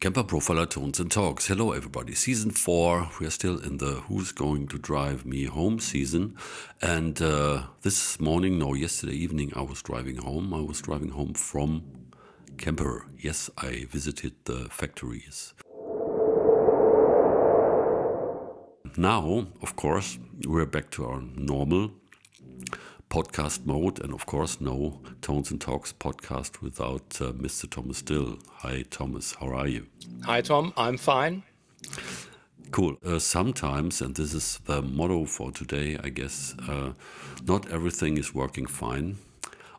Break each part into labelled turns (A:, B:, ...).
A: Kemper Profiler Tones and Talks. Hello, everybody. Season 4. We are still in the Who's Going to Drive Me Home season. And yesterday evening, I was driving home. I was driving home from Kemper. Yes, I visited the factories. Now, of course, we're back to our normal podcast mode, and of course, no Tones and Talks podcast without Mr. Thomas Dill. Hi, Thomas. How are you?
B: Hi, Tom. I'm fine.
A: Cool. Sometimes, and this is the motto for today, I guess, not everything is working fine,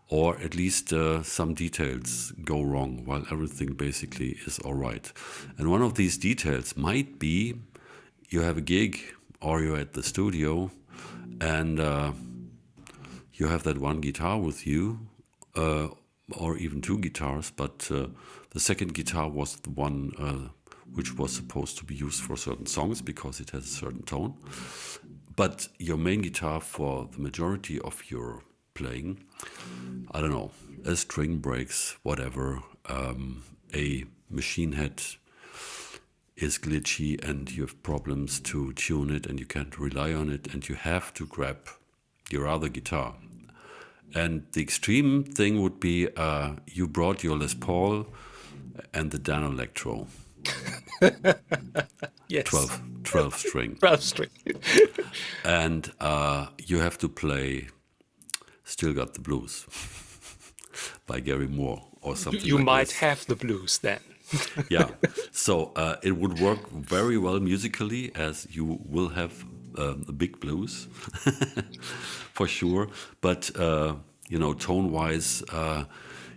A: or at least some details go wrong while everything basically is all right. And one of these details might be you have a gig or you're at the studio and you have that one guitar with you, or even two guitars, but the second guitar was the one which was supposed to be used for certain songs because it has a certain tone. But your main guitar for the majority of your playing, I don't know, a string breaks, whatever, a machine head is glitchy and you have problems to tune it and you can't rely on it and you have to grab your other guitar. And the extreme thing would be you brought your Les Paul and the Dan Electro.
B: Yes.
A: 12 string.
B: 12 string.
A: And you have to play Still Got the Blues by Gary Moore or something
B: You
A: like
B: might
A: this.
B: have the blues then.
A: Yeah. So it would work very well musically, as you will have the big blues for sure. But, tone-wise,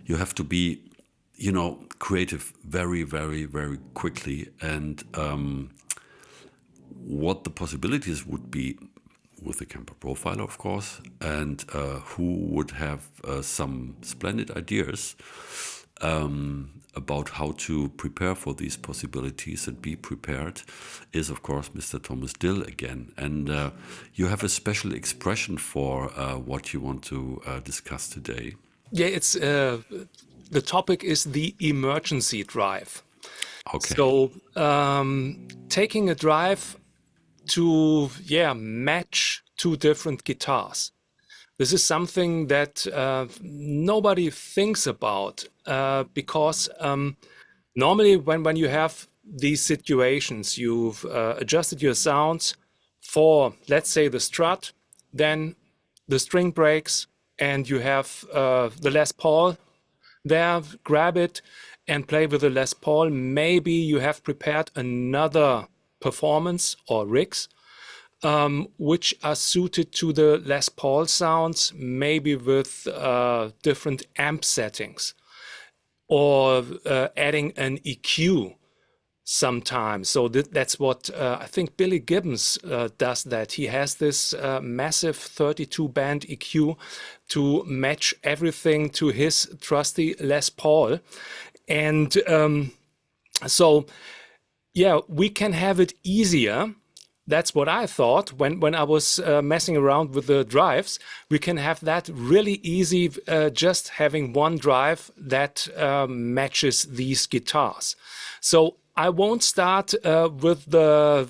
A: you have to be, creative very, very, very quickly. And what the possibilities would be with the Kemper Profiler, of course, and who would have some splendid ideas about how to prepare for these possibilities and be prepared is, of course, Mr. Thomas Dill again. And you have a special expression for what you want to discuss today.
B: Yeah, it's the topic is the emergency drive.
A: Okay.
B: So taking a drive to match two different guitars. This is something that nobody thinks about because normally when you have these situations, you've adjusted your sounds for, let's say, the strut, then the string breaks and you have the Les Paul there, grab it and play with the Les Paul. Maybe you have prepared another performance or rigs which are suited to the Les Paul sounds, maybe with different amp settings, or adding an EQ sometimes. So that's what I think Billy Gibbons does that. He has this massive 32-band EQ to match everything to his trusty Les Paul. And we can have it easier. That's what I thought when I was messing around with the drives. We can have that really easy, just having one drive that matches these guitars. So I won't start with the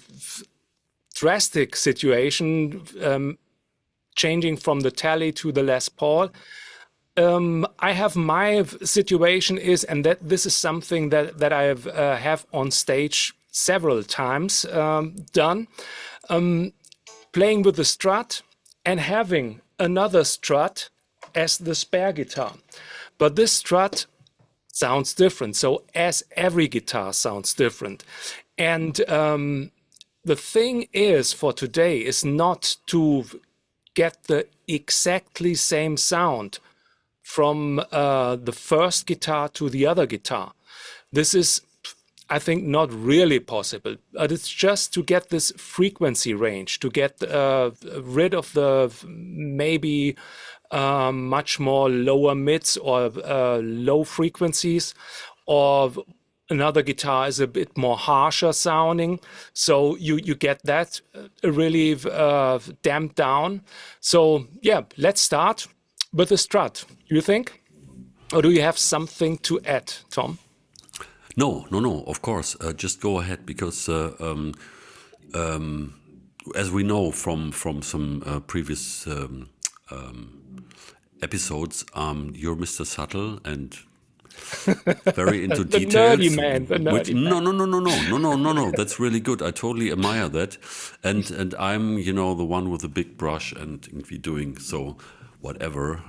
B: drastic situation, changing from the Tele to the Les Paul. I have my situation is, and that this is something that I have on stage several times done, playing with the strut and having another strut as the spare guitar. But this strut sounds different, so as every guitar sounds different. And the thing is for today is not to get the exactly same sound from the first guitar to the other guitar. This is, I think, not really possible, but it's just to get this frequency range, to get rid of the maybe much more lower mids or low frequencies, or another guitar is a bit more harsher sounding. So you get that really damped down. So yeah, let's start with the strut. Do you think? Or do you have something to add, Tom?
A: No, no, no. Of course, just go ahead because as we know from some previous episodes, you're Mr. Subtle and very into
B: The nerdy
A: details.
B: man, the
A: Which
B: nerdy man.
A: no. That's really good. I totally admire that, and I'm the one with the big brush and irgendwie doing so whatever.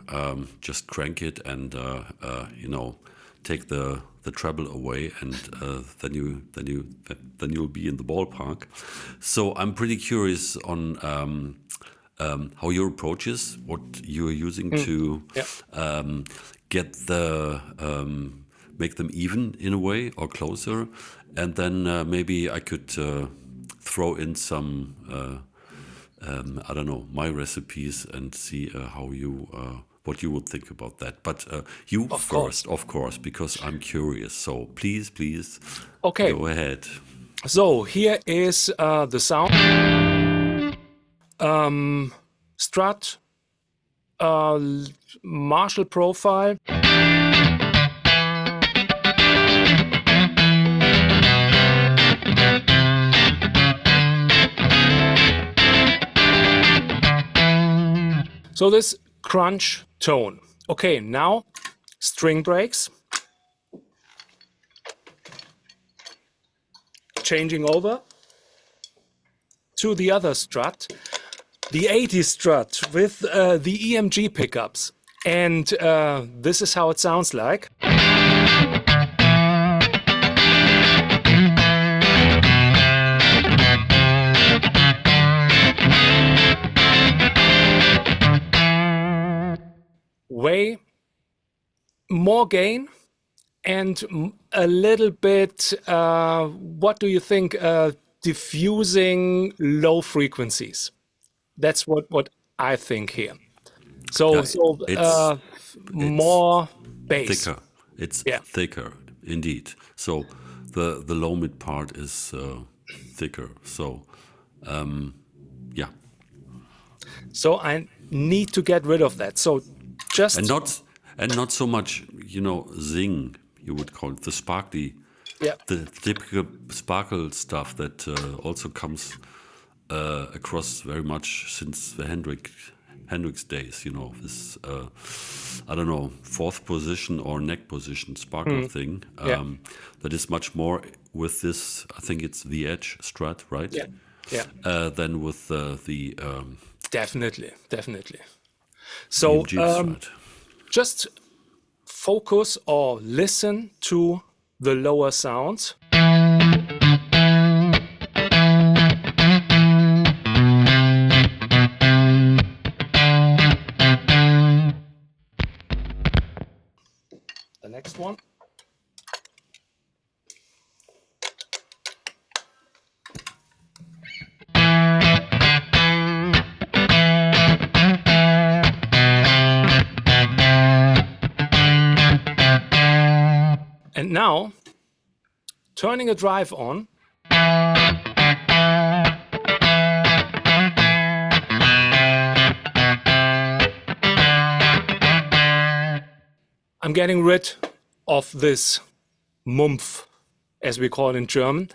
A: Just crank it and take the treble away, and then you'll be in the ballpark. So I'm pretty curious on how your approach is, what you are using to
B: Yeah.
A: get the make them even in a way or closer, and then maybe I could throw in some I don't know, my recipes and see how you what you would think about that. But you
B: Of course.
A: first, of course, because I'm curious. So please
B: Okay.
A: go ahead.
B: So here is the sound. Strut, Marshall profile. So this crunch tone. Okay, now string breaks. Changing over to the other strut, the 80s strut with the EMG pickups. And this is how it sounds like. Way more gain and a little bit, what do you think, diffusing low frequencies. That's what I think here. So,
A: Yeah, it's
B: more bass.
A: thicker. It's
B: Yeah.
A: thicker indeed. So the low mid part is thicker. So yeah,
B: So I need to get rid of that. So just
A: and not so much zing, you would call it, the sparkly,
B: yeah.
A: the typical sparkle stuff that also comes across very much since the Hendrix days. This I don't know, fourth position or neck position sparkle thing.
B: Yeah.
A: That is much more with this. I think it's the Edge Strat, right?
B: Yeah. Yeah.
A: Than with the
B: Definitely. So
A: EMG Strat.
B: just focus or listen to the lower sounds. The next one. And now, turning a drive on. I'm getting rid of this Mumpf, as we call it in German,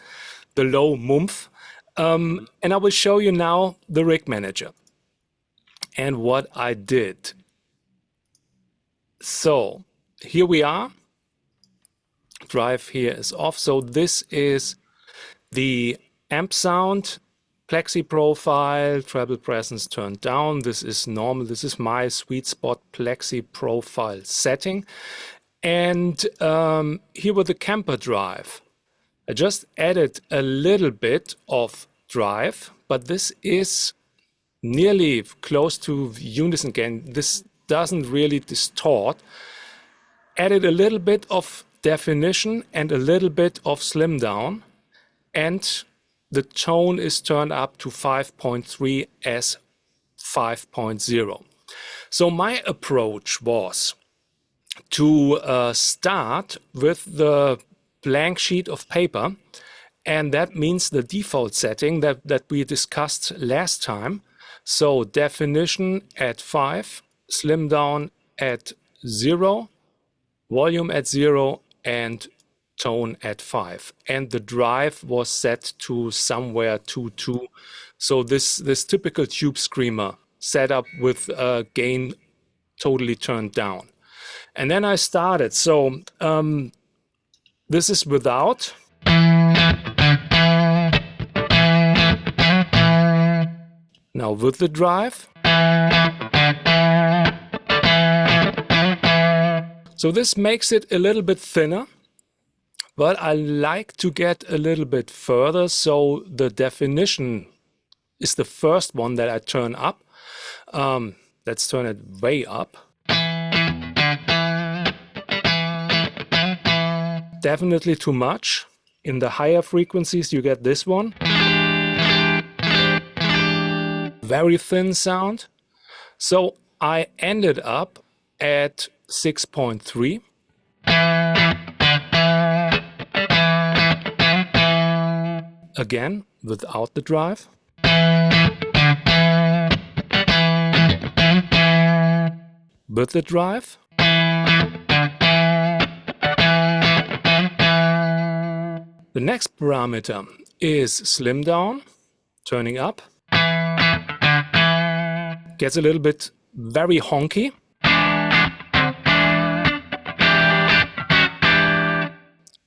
B: the low Mumpf. And I will show you now the rig manager and what I did. So here we are. Drive here is off. So this is the amp sound, plexi profile, treble presence turned down. This is normal. This is my sweet spot plexi profile setting. And here with the Kemper drive, I just added a little bit of drive, but this is nearly close to unison gain. This doesn't really distort. Added a little bit of definition and a little bit of slim down, and the tone is turned up to 5.3 as 5.0. So my approach was to start with the blank sheet of paper, and that means the default setting that we discussed last time. So definition at 5, slim down at 0, volume at 0, and tone at 5, and the drive was set to somewhere 2.2. So this typical tube screamer setup with gain totally turned down. And then I started. So this is without. Now with the drive. So this makes it a little bit thinner, but I like to get a little bit further. So the definition is the first one that I turn up. Let's turn it way up. Definitely too much. In the higher frequencies, you get this one. Very thin sound. So I ended up at 6.3. Again, without the drive. With the drive. The next parameter is slim down, turning up. Gets a little bit very honky.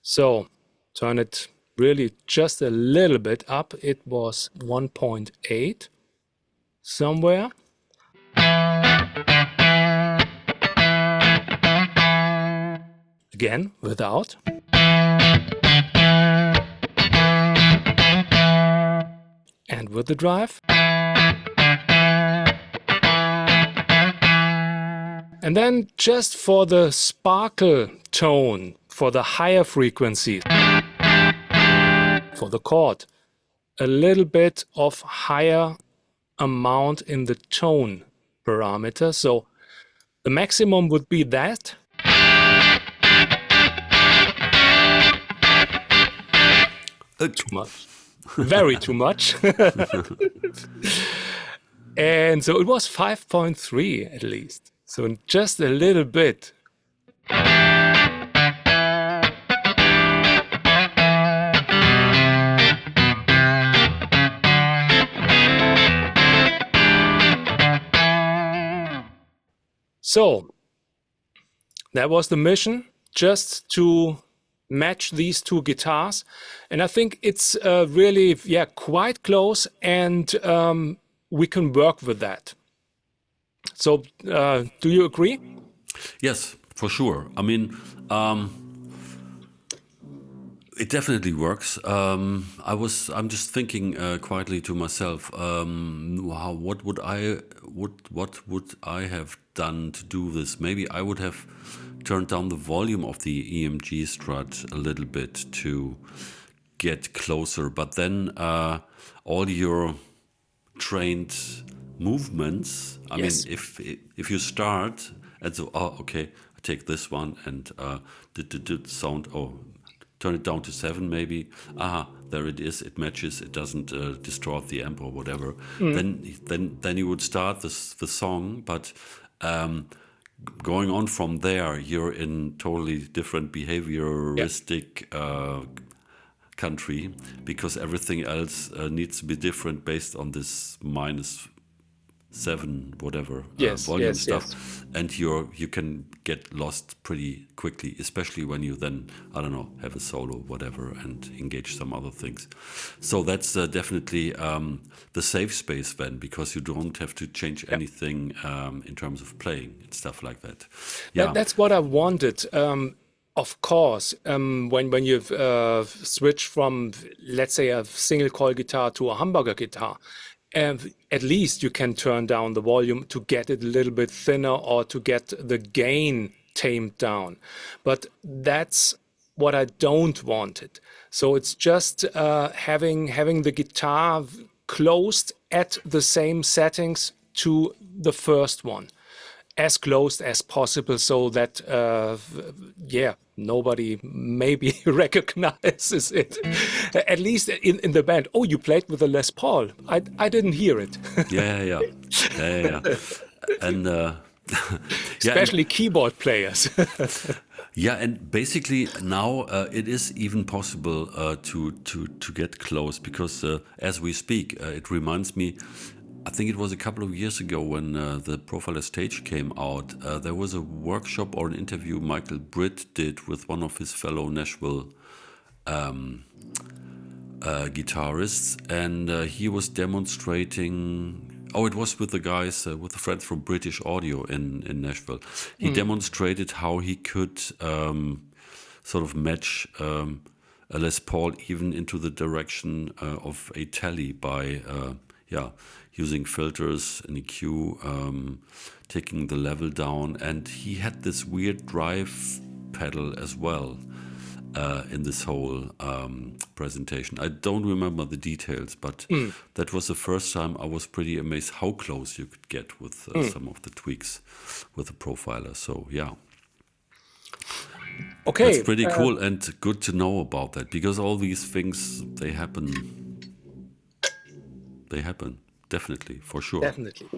B: So turn it really just a little bit up. It was 1.8 somewhere. Again, without. And with the drive. And then just for the sparkle tone, for the higher frequencies, for the chord, a little bit of higher amount in the tone parameter. So the maximum would be that. Too much. Very too much. And so it was 5.3 at least. So just a little bit. So that was the mission, just to match these two guitars. And I think it's really, quite close, and we can work with that. So do you agree?
A: Yes, for sure. I mean, it definitely works. I'm just thinking quietly to myself, what would I have done to do this? Maybe I would have turned down the volume of the EMG strut a little bit to get closer. But then all your trained movements. I mean, if you start and so, okay, I take this one and did sound, turn it down to 7 maybe. There it is. It matches. It doesn't distort the amp or whatever. Then you would start the song, but going on from there, you're in totally different behavioristic country, because everything else needs to be different based on this -7 whatever volume stuff. And you can get lost pretty quickly, especially when you then, I don't know, have a solo, whatever, and engage some other things. So that's definitely the safe space then, because you don't have to change anything in terms of playing and stuff like that. Yeah,
B: that's what I wanted. Of course, when you switch from, let's say, a single coil guitar to a humbucker guitar, at least you can turn down the volume to get it a little bit thinner, or to get the gain tamed down. But that's what I don't want it. So it's just having the guitar closed at the same settings to the first one, as close as possible, so that nobody maybe recognizes it. At least in the band. Oh, you played with a Les Paul. I didn't hear it.
A: Yeah. And
B: especially keyboard players.
A: Yeah, and basically now it is even possible to get close because as we speak, it reminds me. I think it was a couple of years ago when the Profiler Stage came out. There was a workshop or an interview Michael Britt did with one of his fellow Nashville guitarists, and he was demonstrating. Oh, it was with the guys, with the friends from British Audio in Nashville. He demonstrated how he could sort of match a Les Paul even into the direction of a Tele by, yeah, using filters and EQ, taking the level down, and he had this weird drive pedal as well in this whole presentation. I don't remember the details, but that was the first time I was pretty amazed how close you could get with some of the tweaks with the profiler. So yeah, that's
B: Okay,
A: pretty cool and good to know about that because all these things they happen. They happen definitely for sure.
B: definitely.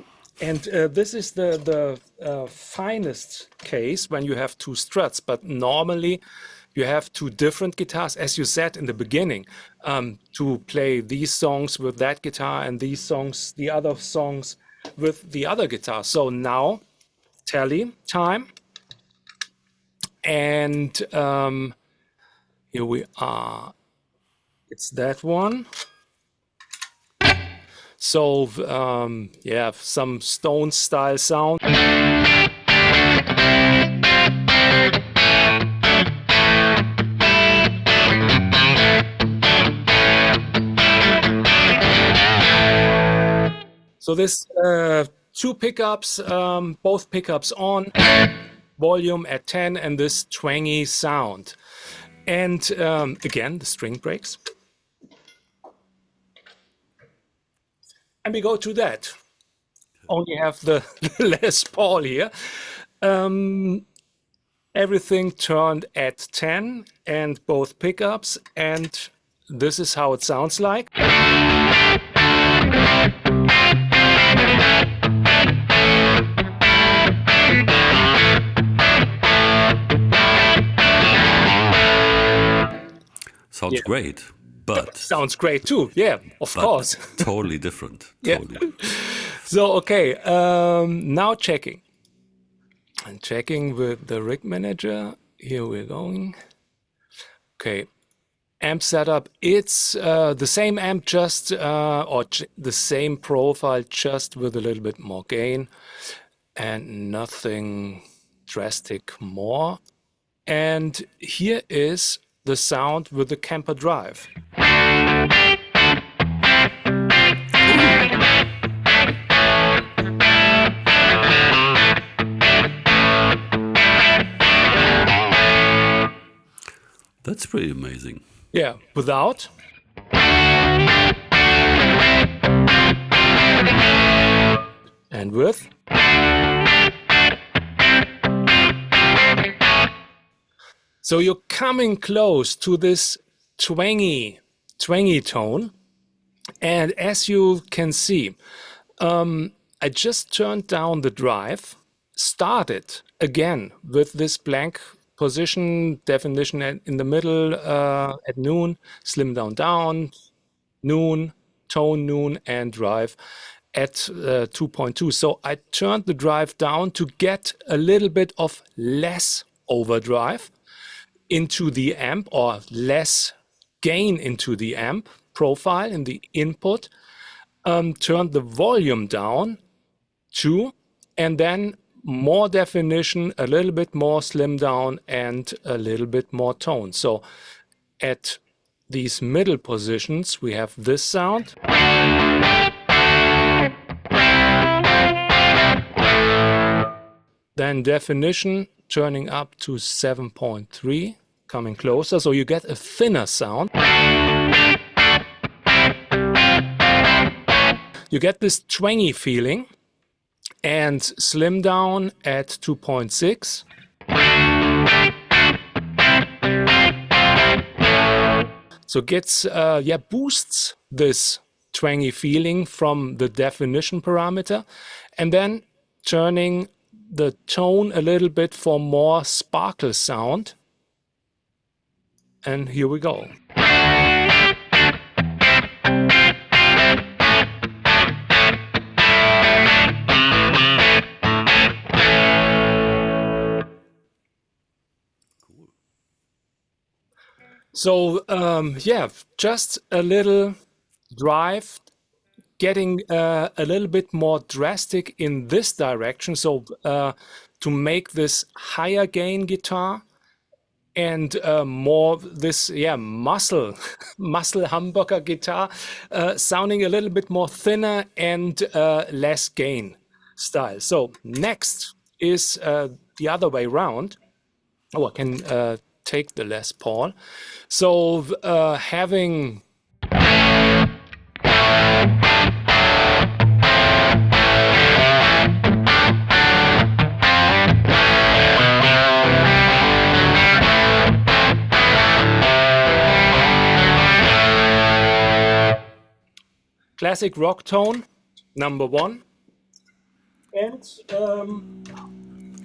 B: And this is the finest case when you have two struts, but normally you have two different guitars, as you said in the beginning, to play these songs with that guitar and these songs, the other songs with the other guitar. So now, tally time. And here we are. It's that one. So yeah, some Stone style sound. So this two pickups, both pickups on, volume at 10, and this twangy sound. And again, the string breaks. And we go to that. Only have the Les Paul here. Everything turned at 10 and both pickups, and this is how it sounds like.
A: Sounds great, but
B: Sounds great too. Yeah, of course.
A: totally different.
B: Yeah.
A: Totally.
B: So, okay, now checking. And checking with the rig manager. Here we're going. Okay, amp setup. It's the same amp, just the same profile, just with a little bit more gain, and nothing drastic more. And here is the sound with the Kemper drive.
A: That's pretty amazing.
B: Yeah, without. And with. So you're coming close to this twangy tone. And as you can see, I just turned down the drive, started again with this blank position definition in the middle at noon, slim down, noon, tone noon, and drive at 2.2. So I turned the drive down to get a little bit of less overdrive into the amp, or less gain into the amp profile in the input, turned the volume down to, and then more definition, a little bit more slim down, and a little bit more tone. So at these middle positions, we have this sound. Then definition turning up to 7.3, coming closer, so you get a thinner sound. You get this twangy feeling, and slim down at 2.6. So gets, boosts this twangy feeling from the definition parameter, and then turning the tone a little bit for more sparkle sound. And here we go. So yeah, just a little drive, getting a little bit more drastic in this direction. So to make this higher gain guitar and more this muscle humbucker guitar, sounding a little bit more thinner and less gain style. So next is the other way around. Oh, I can take the Les Paul. So having classic rock tone, number one. And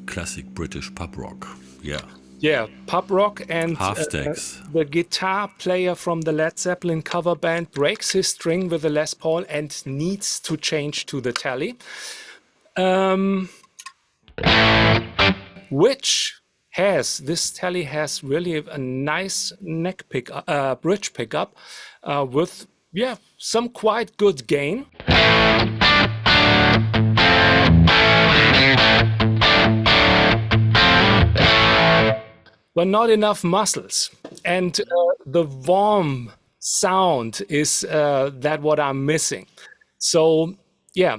A: Classic British pub rock. Yeah.
B: yeah, pop rock, and
A: Half stacks.
B: the guitar player from the Led Zeppelin cover band breaks his string with the Les Paul and needs to change to the Tele, which has, this Tele has really a nice neck pick, bridge pickup with some quite good gain. But not enough muscles. And the warm sound is that what I'm missing. So yeah,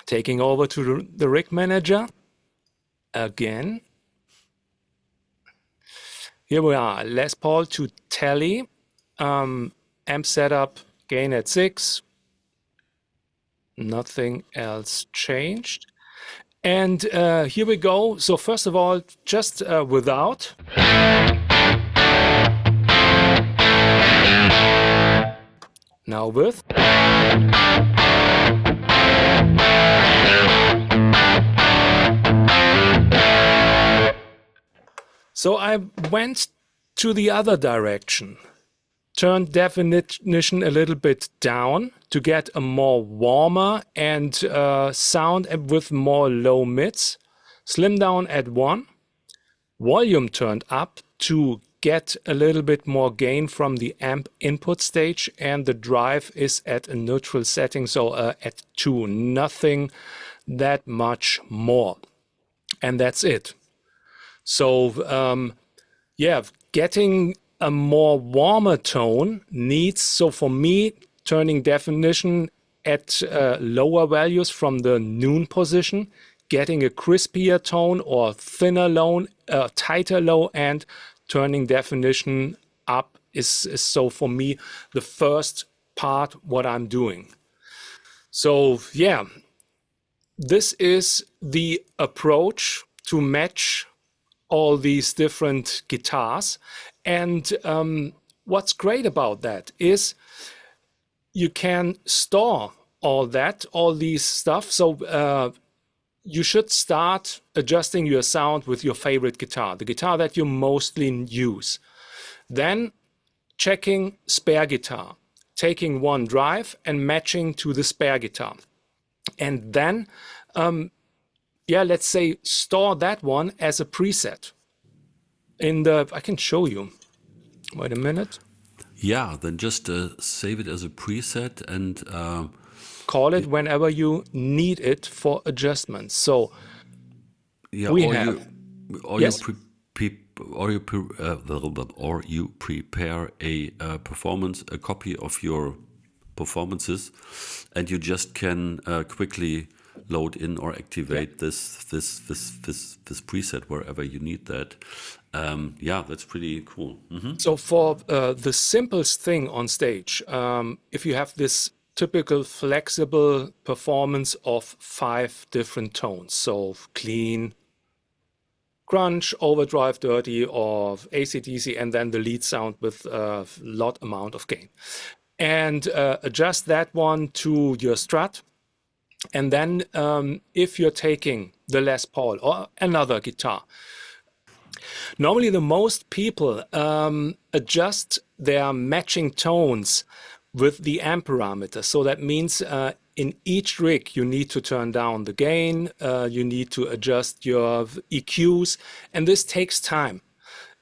B: taking over to the rig manager again. Here we are, Les Paul to Tele, amp setup, gain at 6. Nothing else changed. And here we go. So first of all, just without. Now with. So I went to the other direction. Turned definition a little bit down to get a more warmer and sound with more low mids. Slim down at 1. Volume turned up to get a little bit more gain from the amp input stage, and the drive is at a neutral setting, so at 2. Nothing that much more. And that's it. So yeah, getting a more warmer tone needs, so for me, turning definition at lower values from the noon position, getting a crispier tone or thinner low, tighter low end, turning definition up is so for me the first part what I'm doing. So yeah, this is the approach to match all these different guitars. And what's great about that is you can store all these stuff. So you should start adjusting your sound with your favorite guitar, the guitar that you mostly use. Then checking spare guitar, taking one drive and matching to the spare guitar. And then, let's say store that one as a preset. I can show you. Wait a minute.
A: Yeah, then just save it as a preset and
B: call it whenever you need it for adjustments. So
A: yeah,
B: we
A: or
B: have,
A: you prepare a copy of your performances, and you just can quickly load in or activate this preset wherever you need that. That's pretty cool.
B: So for the simplest thing on stage, if you have this typical flexible performance of 5 different tones, so clean, grunge, overdrive, dirty, or AC/DC, and then the lead sound with a lot amount of gain, and adjust that one to your Strat, And then if you're taking the Les Paul or another guitar, normally the most people adjust their matching tones with the amp parameter. So that means in each rig, you need to turn down the gain, you need to adjust your EQs, and this takes time.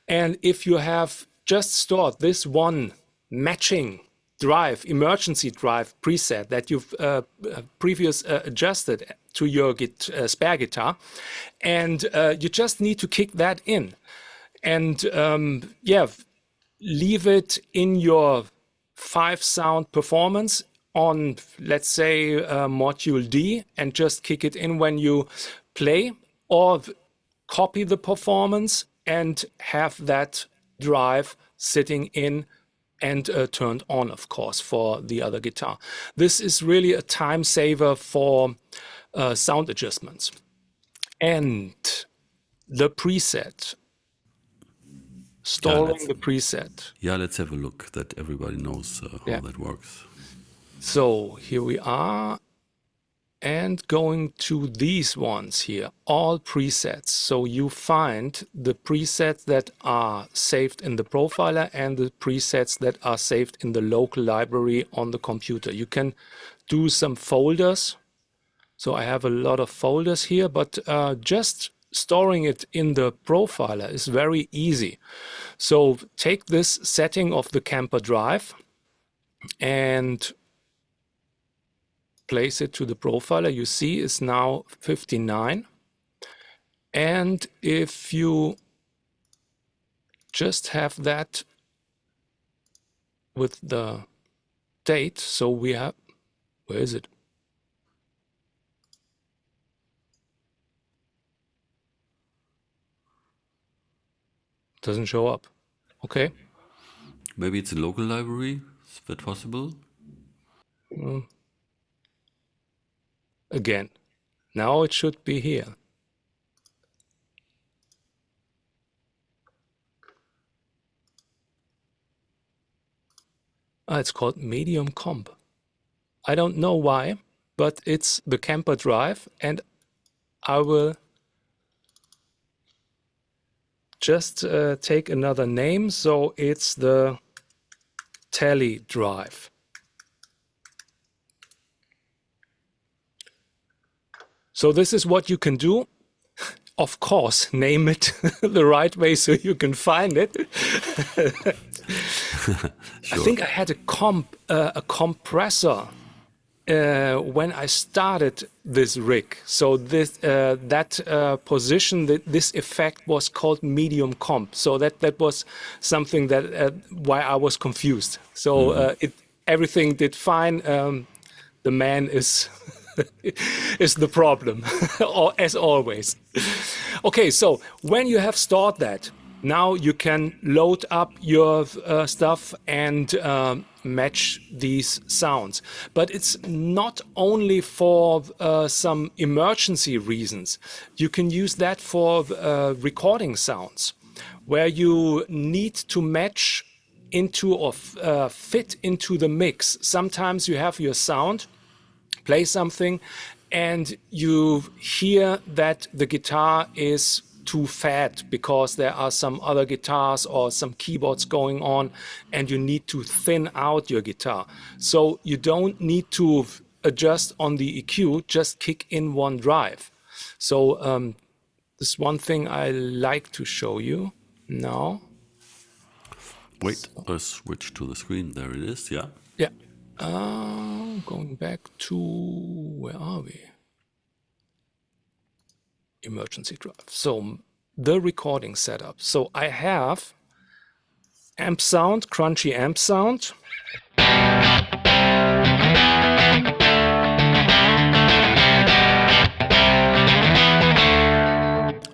B: And if you have just stored this one matching drive, emergency drive preset that you've previous adjusted to your spare guitar, and you just need to kick that in. And yeah, leave it in your 5-sound performance on, let's say, module D, and just kick it in when you play, or copy the performance and have that drive sitting in and turned on, of course, for the other guitar. This is really a time saver for sound adjustments. And the preset, storing the preset.
A: Yeah, let's have a look that everybody knows how that works.
B: So here we are, and going to these ones here, all presets. So you find the presets that are saved in the profiler and the presets that are saved in the local library on the computer. You can do some folders. So I have a lot of folders here, but just storing it in the profiler is very easy. So take this setting of the Kemper drive and place it to the profiler. You see it's now 59. And if you just have that with the date, so we have, where is it? Doesn't show up. Okay.
A: Maybe it's a local library. Is that possible?
B: Again, now it should be here. It's called medium comp. I don't know why, but it's the Kemper drive, and I will just take another name. So it's the Tele drive. So this is what you can do. Of course, name it the right way so you can find it.
A: Sure.
B: I think I had a compressor when I started this rig. So this that position, this effect was called medium comp. So that was something that why I was confused. So everything did fine. The man is is the problem, or as always. Okay, so when you have stored that, now you can load up your stuff and match these sounds. But it's not only for some emergency reasons. You can use that for recording sounds, where you need to match into or fit into the mix. Sometimes you have your sound, play something, and you hear that the guitar is too fat because there are some other guitars or some keyboards going on, and you need to thin out your guitar. So you don't need to adjust on the EQ, just kick in one drive. So this one thing I like to show you now.
A: Wait, I switch to the screen. There it is, yeah.
B: Yeah. Going back to, where are we? Emergency drive. So the recording setup. So I have amp sound, crunchy amp sound.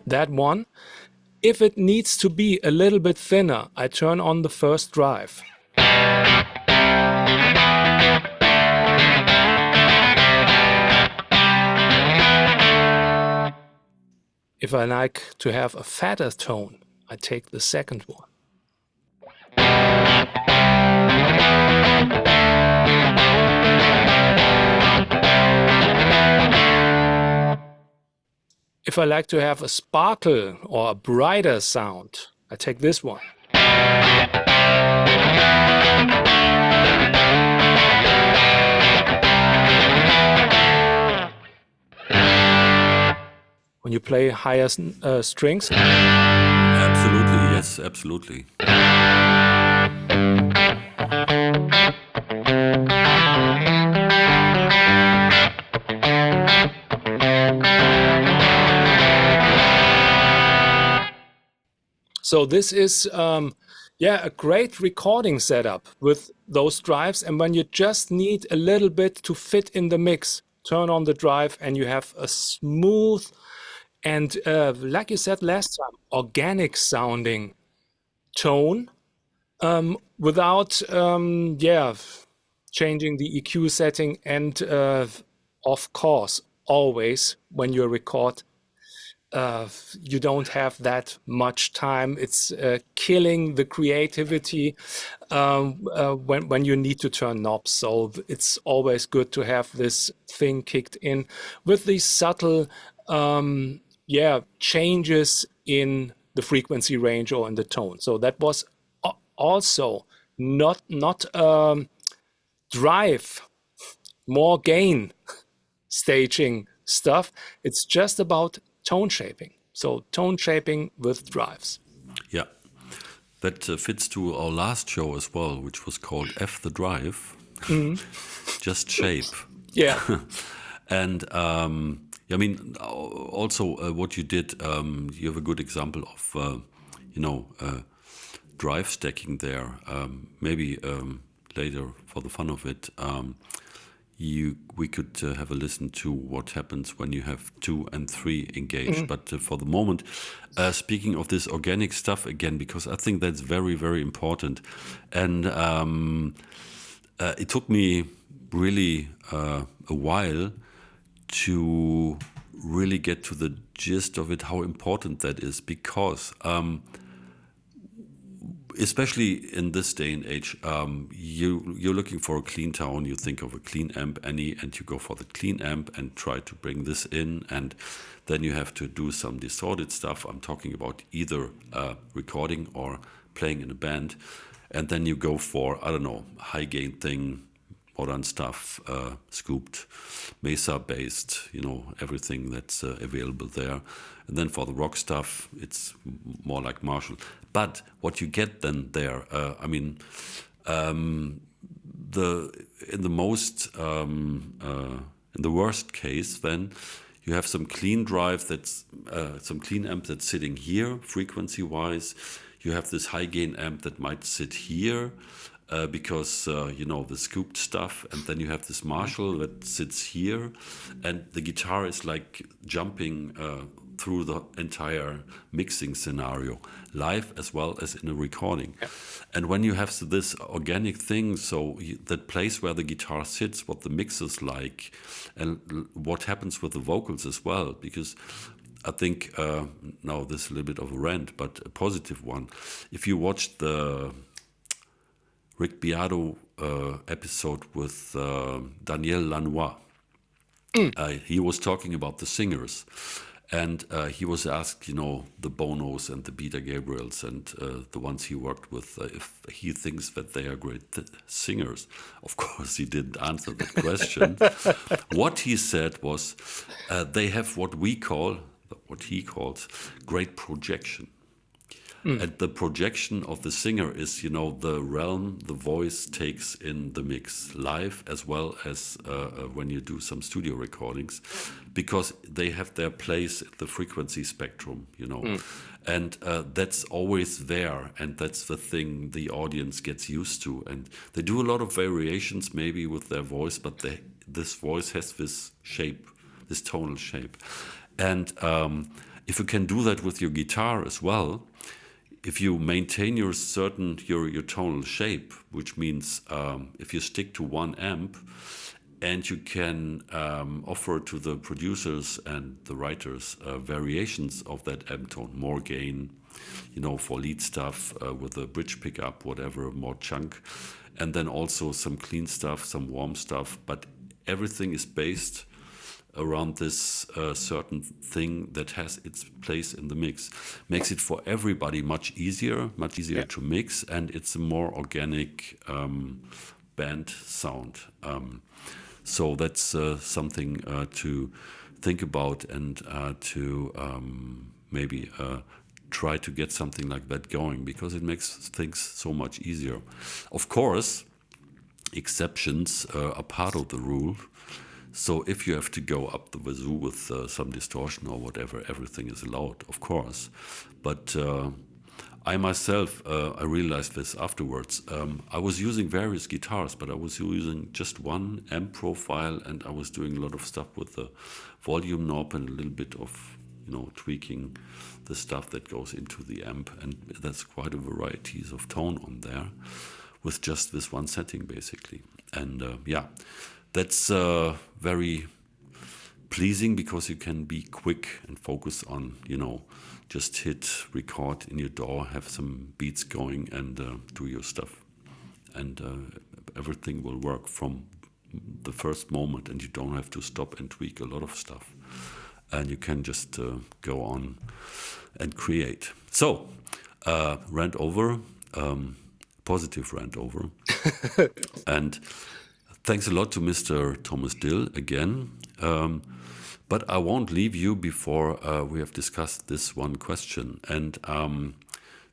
B: That one. If it needs to be a little bit thinner, I turn on the first drive. If I like to have a fatter tone, I take the second one. I like to have a sparkle or a brighter sound, I take this one. When you play higher strings.
A: Absolutely, yes, absolutely.
B: So this is, a great recording setup with those drives. And when you just need a little bit to fit in the mix, turn on the drive and you have a smooth and, like you said last time, organic sounding tone without, changing the EQ setting. And of course, always when you record, you don't have that much time. It's killing the creativity when you need to turn knobs. So it's always good to have this thing kicked in with these subtle changes in the frequency range or in the tone. So that was also not drive, more gain staging stuff. It's just about tone shaping. So tone shaping with drives.
A: Yeah, that fits to our last show as well, which was called F the Drive, just shape.
B: Yeah.
A: And I mean, also what you did, you have a good example of, drive stacking there. Maybe later, for the fun of it, we could have a listen to what happens when you have 2 and 3 engaged. But for the moment, speaking of this organic stuff again, because I think that's very, very important. And it took me really a while to really get to the gist of it, how important that is, because especially in this day and age, you're looking for a clean tone. You think of a clean amp, and you go for the clean amp and try to bring this in, and then you have to do some distorted stuff. I'm talking about either recording or playing in a band, and then you go for, I don't know, high gain thing, modern stuff, scooped, Mesa based, everything that's available there. And then for the rock stuff, it's more like Marshall. But what you get then there, in the worst case, then you have some clean drive that's some clean amp that's sitting here, frequency wise. You have this high gain amp that might sit here. Because the scooped stuff, and then you have this Marshall that sits here, and the guitar is like jumping through the entire mixing scenario, live as well as in a recording. Yeah. And when you have this organic thing, so that place where the guitar sits, what the mix is like, and what happens with the vocals as well, because I think, now this is a little bit of a rant, but a positive one. If you watch the Rick Beato episode with Daniel Lanois. He was talking about the singers, and he was asked, the Bonos and the Peter Gabriels and the ones he worked with, if he thinks that they are great singers. Of course, he didn't answer that question. What he said was, they have what he calls great projection. And the projection of the singer is, the realm the voice takes in the mix, live as well as when you do some studio recordings, because they have their place in the frequency spectrum, And that's always there, and that's the thing the audience gets used to. And they do a lot of variations maybe with their voice, but this voice has this shape, this tonal shape. And if you can do that with your guitar as well, if you maintain your tonal shape, which means if you stick to one amp, and you can offer to the producers and the writers variations of that amp tone, more gain, for lead stuff with a bridge pickup, whatever, more chunk, and then also some clean stuff, some warm stuff, but everything is based around this certain thing that has its place in the mix. Makes it for everybody much easier
B: Yeah.
A: to mix, and it's a more organic band sound. So that's something to think about and to maybe try to get something like that going, because it makes things so much easier. Of course, exceptions are part of the rule. So if you have to go up the wazoo with some distortion or whatever, everything is allowed, of course. But I myself, I realized this afterwards. I was using various guitars, but I was using just one amp profile, and I was doing a lot of stuff with the volume knob and a little bit of, tweaking the stuff that goes into the amp. And that's quite a varieties of tone on there with just this one setting, basically. And that's very pleasing, because you can be quick and focus on, just hit record in your DAW, have some beats going, and do your stuff. And everything will work from the first moment, and you don't have to stop and tweak a lot of stuff. And you can just go on and create. So, rant over, positive rant over. And thanks a lot to Mr. Thomas Dill again. But I won't leave you before we have discussed this one question. And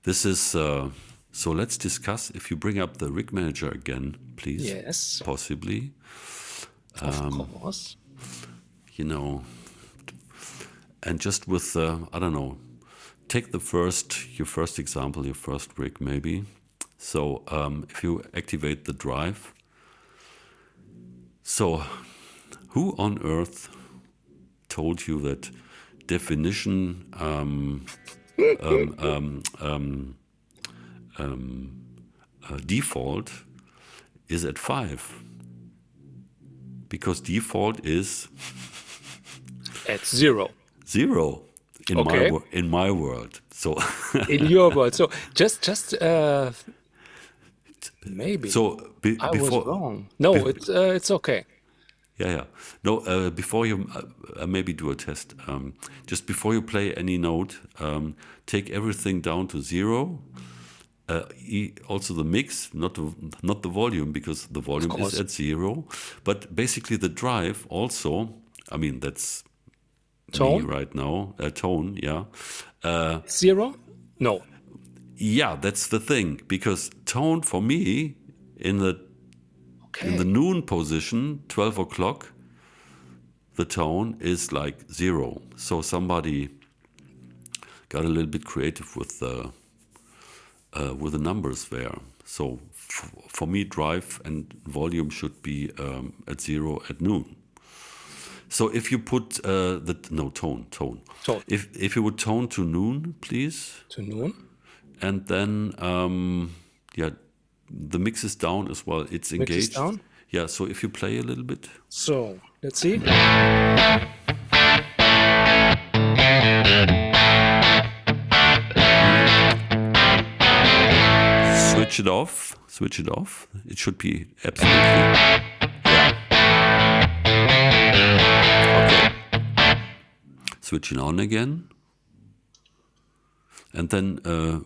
A: this is, so let's discuss, if you bring up the rig manager again, please.
B: Yes.
A: Possibly.
B: Of course.
A: And just with, I don't know, take your first example, your first rig maybe. So if you activate the drive, so who on earth told you that definition default is at 5? Because default is
B: At 0.
A: 0 in
B: Okay.
A: in my world. So
B: In your world. So just maybe
A: so
B: I
A: before
B: was wrong. No, it's okay.
A: yeah. No, before you maybe do a test, just before you play any note, take everything down to 0. Also the mix, not the volume, because the volume is
B: course.
A: at 0. But basically the drive also, I mean, that's me
B: Tone?
A: right now. Tone, yeah.
B: 0? No.
A: Yeah, that's the thing, because tone for me in the
B: Okay.
A: noon position, 12 o'clock, the tone is like 0. So somebody got a little bit creative with the numbers there. So for me, drive and volume should be at 0 at noon. So if you put tone.
B: Tone.
A: If you would tone to noon, please,
B: To noon?
A: and then the mix is down as well. It's
B: Mix is
A: engaged.
B: down?
A: Yeah. So if you play a little bit.
B: So let's see.
A: Switch it off. Switch it off. It should be absolutely. Yeah. Okay. Switch it on again. And then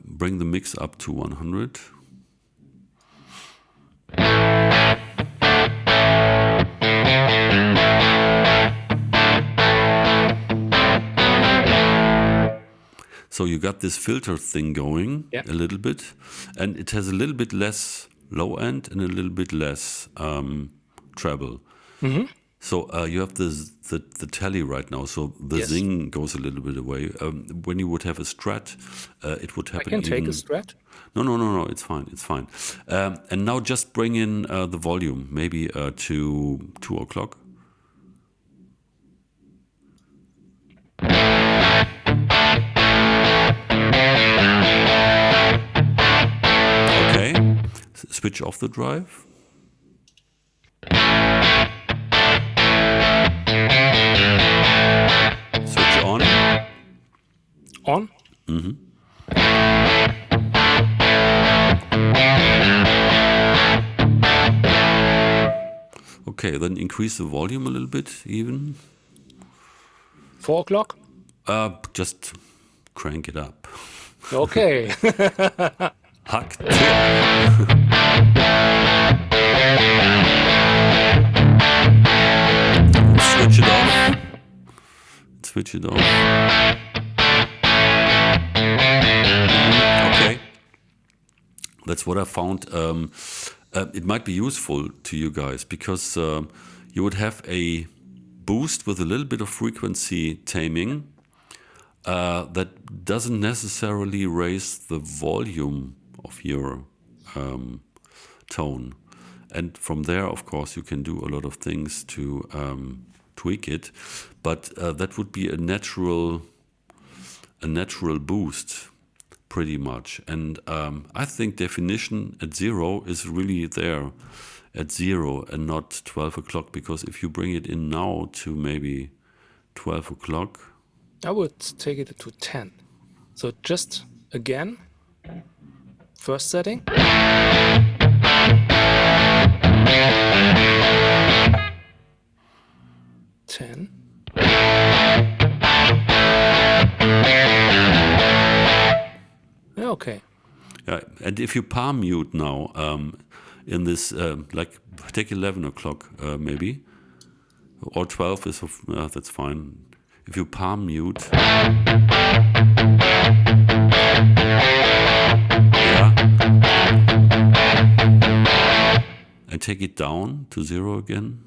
A: bring the mix up to 100. So you got this filter thing going a little bit, and it has a little bit less low end and a little bit less treble.
B: Mm-hmm.
A: So you have the tally right now. So the zing goes a little bit away. When you would have a strat, it would happen.
B: I can take a strat.
A: No. It's fine. And now just bring in the volume, maybe to 2 o'clock. Okay. Switch off the drive. Switch on.
B: On?
A: Mm-hmm. Okay, then increase the volume a little bit even.
B: 4 o'clock?
A: Just crank it up.
B: Okay.
A: Hack. Switch it off. Switch it off. Okay. That's what I found. It might be useful to you guys because you would have a boost with a little bit of frequency taming that doesn't necessarily raise the volume of your tone. And from there, of course, you can do a lot of things to tweak it. But that would be a natural boost, pretty much. And I think definition at 0 is really there at 0 and not 12 o'clock, because if you bring it in now to maybe 12 o'clock.
B: I would take it to 10. So just again, first setting. 10. Okay.
A: Yeah, and if you palm mute now in this, like take 11 o'clock maybe, or 12 is, that's fine. If you palm mute, yeah, and take it down to 0 again.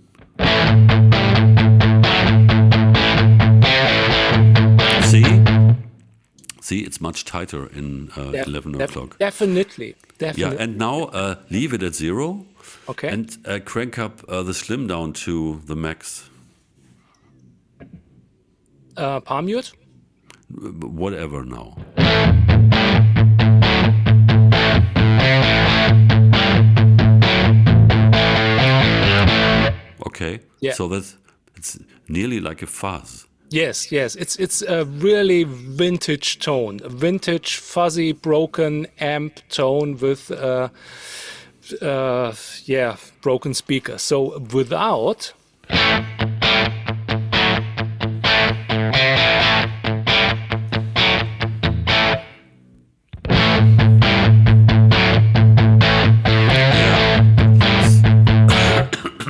A: See, it's much tighter in 11 o'clock.
B: Definitely.
A: Yeah, and now leave it at 0.
B: Okay.
A: And crank up the slim down to the max.
B: Palm mute?
A: Whatever now. Okay.
B: Yeah.
A: So it's nearly like a fuzz.
B: Yes. It's a really vintage tone, a vintage fuzzy broken amp tone with broken speaker. So without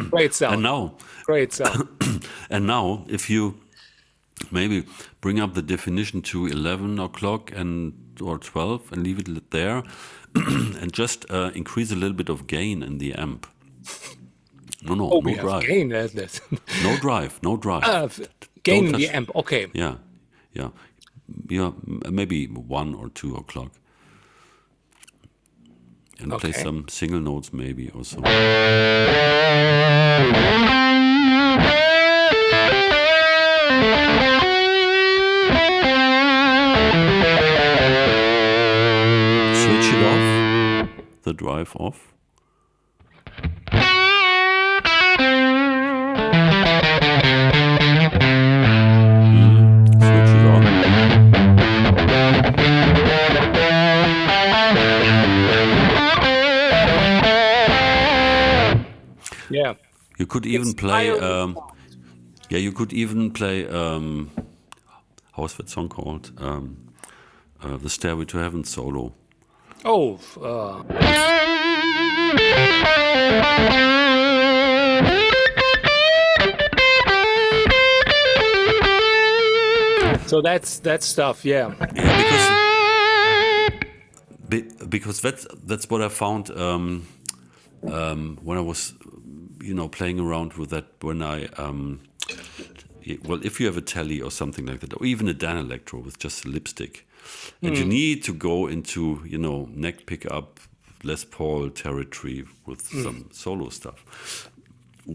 B: great sound. Great sound.
A: And now, if you maybe bring up the definition to 11 o'clock or 12 and leave it there, and just increase a little bit of gain in the amp. No drive.
B: Gain.
A: No drive.
B: Gain in the amp. Okay.
A: Yeah. Maybe 1 or 2 o'clock. And play some single notes maybe or so. Switch it off, the drive off. Switch it on.
B: Yeah.
A: You could even play. You could even play. How's that song called? The Stairway to Heaven solo.
B: Oh. So that's stuff. Yeah.
A: Because that's what I found when I was playing around with that, when I if you have a Tele or something like that, or even a Dan Electro with just a lipstick, and you need to go into neck pickup, Les Paul territory with some solo stuff,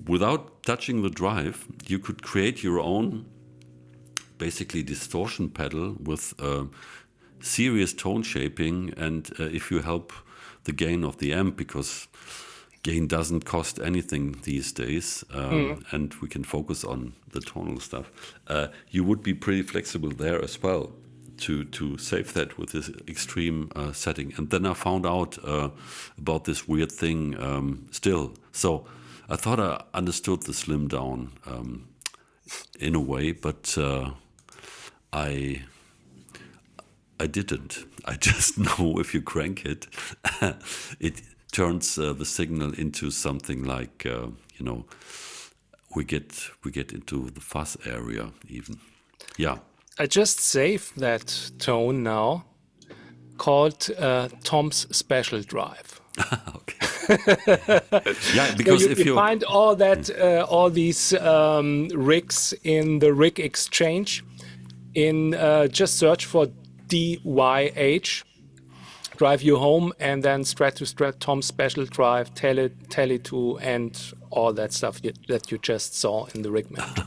A: without touching the drive, you could create your own basically distortion pedal with serious tone shaping, and if you help the gain of the amp, because gain doesn't cost anything these days, and we can focus on the tonal stuff, you would be pretty flexible there as well to save that with this extreme setting. And then I found out about this weird thing still. So I thought I understood the slim down in a way, but I I didn't. I just know if you crank it, it turns the signal into something like you know we get into the fuzz area even. Yeah.
B: I just saved that tone now, called Tom's Special Drive.
A: Okay. Yeah,
B: So
A: because if
B: you
A: you
B: find all these rigs in the rig exchange. Just search for DYH, drive you home, and then Strat to Strat, Tom Special Drive, Tele2, and all that stuff that you just saw in the rig manager.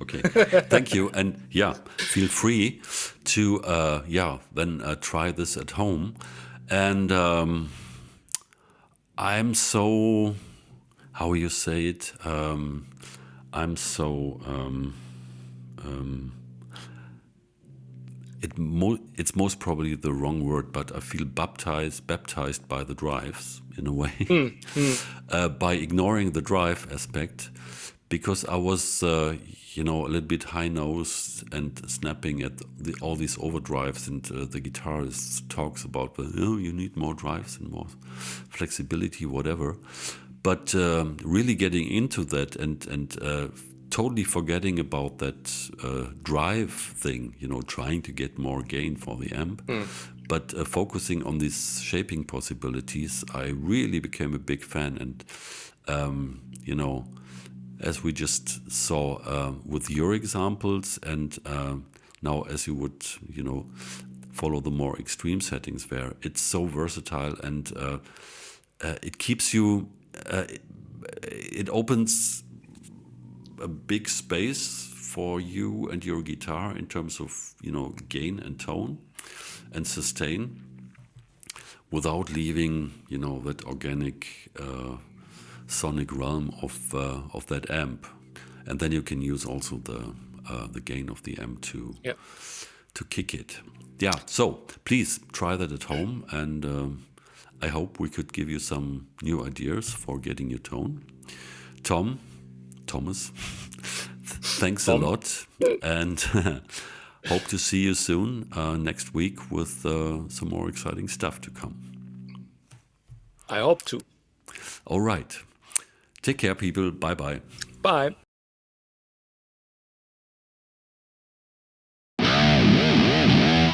A: okay, thank you, and yeah, feel free to then try this at home, and I'm so how you say it I'm so it's most probably the wrong word, but I feel baptized by the drives in a way, by ignoring the drive aspect, because I was a little bit high nosed and snapping at all these overdrives, and the guitarist talks about you need more drives and more flexibility, whatever. But really getting into that and totally forgetting about that drive thing, trying to get more gain for the amp, but focusing on these shaping possibilities, I really became a big fan. And, as we just saw with your examples, and now as you would, follow the more extreme settings where it's so versatile, and it keeps you, it opens a big space for you and your guitar in terms of gain and tone and sustain, without leaving that organic sonic realm of that amp. And then you can use also the gain of the amp to kick it. Yeah, so please try that at home, and I hope we could give you some new ideas for getting your tone. Thomas, thanks
B: Tom.
A: a lot, and hope to see you soon next week with some more exciting stuff to come.
B: I hope to.
A: All right. Take care, people. Bye bye.
B: Bye.